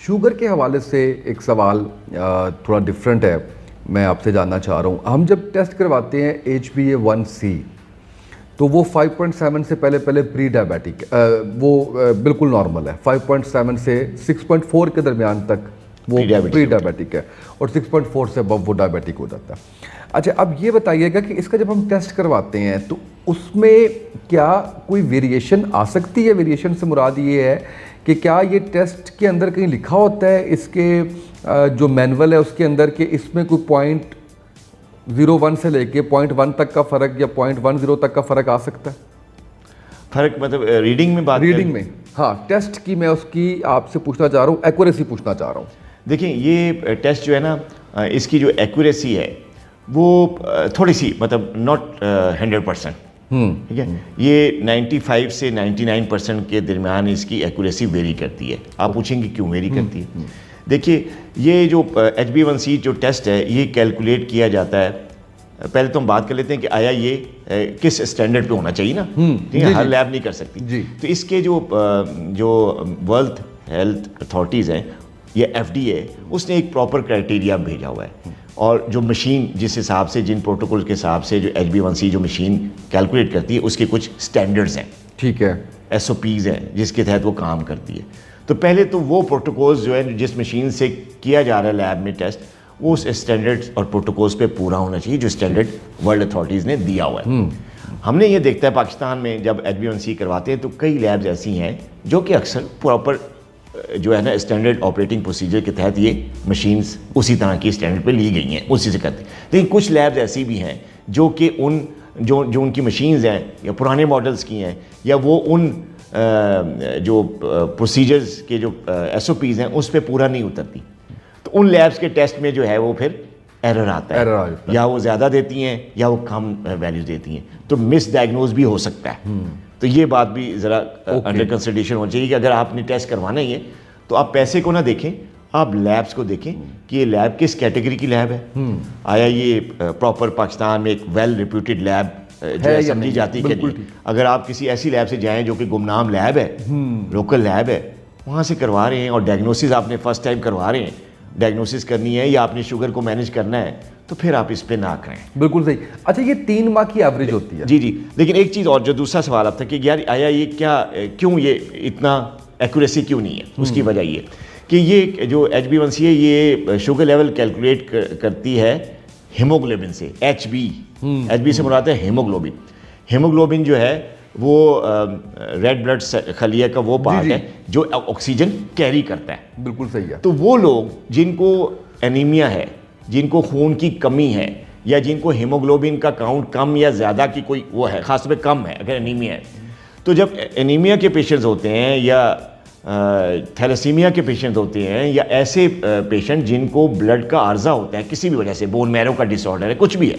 Sugar के हवाले से एक सवाल थोड़ा डिफरेंट है, मैं आपसे जानना चाह रहा हूँ। हम जब टेस्ट करवाते हैं HbA1c तो वो 5.7 से पहले प्री डायबिटिक वो बिल्कुल नॉर्मल है, 5.7 से 6.4 के दरमियान तक वो प्री डायबिटिक है और 6.4 से अब वो डायबिटिक हो जाता है। अच्छा, अब ये बताइएगा कि इसका जब हम टेस्ट करवाते हैं तो उसमें क्या कोई वेरिएशन आ सकती है? वेरिएशन से मुराद ये है कि क्या ये टेस्ट के अंदर कहीं लिखा होता है इसके जो मैनुअल है उसके अंदर कि इसमें कोई 0.01 से लेके 0.1 तक का फ़र्क या 0.10 तक का फ़र्क आ सकता है? फ़र्क मतलब रीडिंग में बात रीडिंग में, हाँ, टेस्ट की मैं उसकी आपसे पूछना चाह रहा हूँ, एक्यूरेसी पूछना चाह रहा हूँ। देखिए, ये टेस्ट जो है ना, इसकी जो एक्यूरेसी है वो थोड़ी सी मतलब नॉट 100%, ठीक है। ये 95 से 99% के दरमियान इसकी एक्यूरेसी वेरी करती है। आप पूछेंगे क्यों वेरी करती है? देखिए, ये जो HbA1c जो टेस्ट है ये कैलकुलेट किया जाता है। पहले तो हम बात कर लेते हैं कि आया ये किस स्टैंडर्ड पे होना चाहिए ना, ठीक है, हर लैब नहीं कर सकती। तो इसके जो वर्ल्ड हेल्थ अथॉरिटीज़ हैं या FDA, उसने एक प्रॉपर क्राइटेरिया भेजा हुआ है और जो मशीन जिस हिसाब से जिन प्रोटोकॉल के हिसाब से जो HbA1c जो मशीन कैलकुलेट करती है उसके कुछ स्टैंडर्ड्स हैं, ठीक है, SOPs हैं जिसके तहत वो काम करती है। तो पहले तो वो प्रोटोकॉल्स जो है जिस मशीन से किया जा रहा है लैब में टेस्ट, वो उस स्टैंडर्ड्स और प्रोटोकॉल्स पे पूरा होना चाहिए जो स्टैंडर्ड वर्ल्ड अथॉरिटीज़ ने दिया हुआ है। हमने ये देखता है पाकिस्तान में जब HbA1c करवाते हैं तो कई लैब्स ऐसी हैं जो कि अक्सर प्रॉपर जो है ना स्टैंडर्ड ऑपरेटिंग प्रोसीजर के तहत ये मशीन्स उसी तरह की स्टैंडर्ड पे ली गई हैं, उसी से करते हैं। लेकिन कुछ लैब्स ऐसी भी हैं जो कि उन जो उनकी मशीन्स हैं या पुराने मॉडल्स की हैं या वो उन जो प्रोसीजर्स के जो SOPs हैं उस पर पूरा नहीं उतरती। तो उन लैब्स के टेस्ट में जो है वो फिर एरर आता है, या वो ज़्यादा देती हैं या वो कम वैल्यूज देती हैं, तो मिस डायग्नोज भी हो सकता है। तो ये बात भी ज़रा अंडर कंसिडरेशन होनी चाहिए कि अगर आपने टेस्ट करवाना ही है तो आप पैसे को ना देखें, आप लैब्स को देखें कि ये लैब किस कैटेगरी की लैब है। आया ये प्रॉपर पाकिस्तान में एक वेल रिप्यूटेड लैब जो है समझी जाती है कि अगर आप किसी ऐसी लैब से जाएं जो कि गुमनाम लैब है, लोकल लैब है, वहाँ से करवा रहे हैं और डायग्नोसिस आपने फर्स्ट टाइम करवा रहे हैं, डायग्नोसिस करनी है या आपने शुगर को मैनेज करना है, तो फिर आप इस पे ना करें। बिल्कुल सही। अच्छा, ये 3 माह की एवरेज होती है? जी। लेकिन एक चीज़ और, जो दूसरा सवाल आपका कि यार आया ये क्यों ये इतना एक्यूरेसी क्यों नहीं है, उसकी वजह ये कि ये जो HbA1c है ये शुगर लेवल कैलकुलेट करती है हीमोग्लोबिन से, HB से मुराद है हीमोग्लोबिन। हीमोग्लोबिन जो है वो रेड ब्लड खलिया का वो पार्ट है जो ऑक्सीजन कैरी करता है। बिल्कुल सही है। तो वो लोग जिनको एनीमिया है, जिनको खून की कमी है या जिनको हीमोग्लोबिन का काउंट कम या ज़्यादा की कोई वो है, खासतौर पे कम है अगर एनीमिया है, तो जब एनीमिया के पेशेंट्स होते हैं या थैलेसीमिया के पेशेंट होते हैं या ऐसे पेशेंट जिनको ब्लड का आर्जा होता है किसी भी वजह से, बोन मैरो का डिसऑर्डर है, कुछ भी है,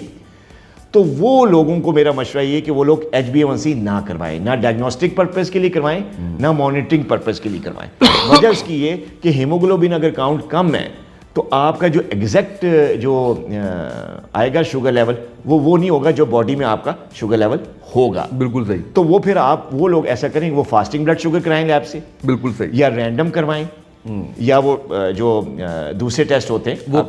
तो वो लोगों को मेरा मशवरा ये कि वो लोग HbA1c ना करवाएं, ना डायग्नोस्टिक पर्पज़ के लिए करवाएं, ना मॉनिटरिंग पर्पज़ के लिए करवाएं। वजह इसकी ये कि हीमोग्लोबिन अगर काउंट कम है तो आपका जो एग्जैक्ट जो आएगा शुगर लेवल वो नहीं होगा जो बॉडी में आपका शुगर लेवल होगा। बिल्कुल सही। तो वो फिर वो लोग ऐसा करेंगे, वो फास्टिंग ब्लड शुगर कराएं लैब से, बिल्कुल सही, या रैंडम करवाएं या वो जो दूसरे टेस्ट होते हैं वो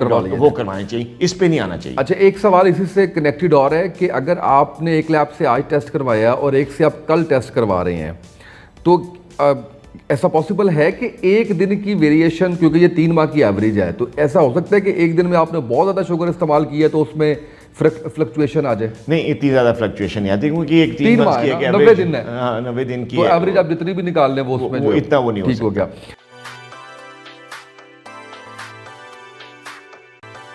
करवाने चाहिए, इस पे नहीं आना चाहिए। अच्छा, एक सवाल इसी से कनेक्टेड और है कि अगर आपने एक लैब से आज टेस्ट करवाया और एक से आप कल टेस्ट करवा रहे हैं तो ऐसा पॉसिबल है कि एक दिन की वेरिएशन, क्योंकि ये 3 माह की एवरेज है, तो ऐसा हो सकता है कि एक दिन में आपने बहुत ज़्यादा शुगर इस्तेमाल किया तो उसमें फ्लक्चुएशन आ जाए? नहीं, इतनी ज़्यादा फ्लक्चुएशन नहीं आती क्योंकि एक 3 माह है, 90 दिन है, हाँ 90 दिन की तो एवरेज आप जितनी भी निकाल लें वो उसमें वो इतना वो नहीं ठीक हो गया।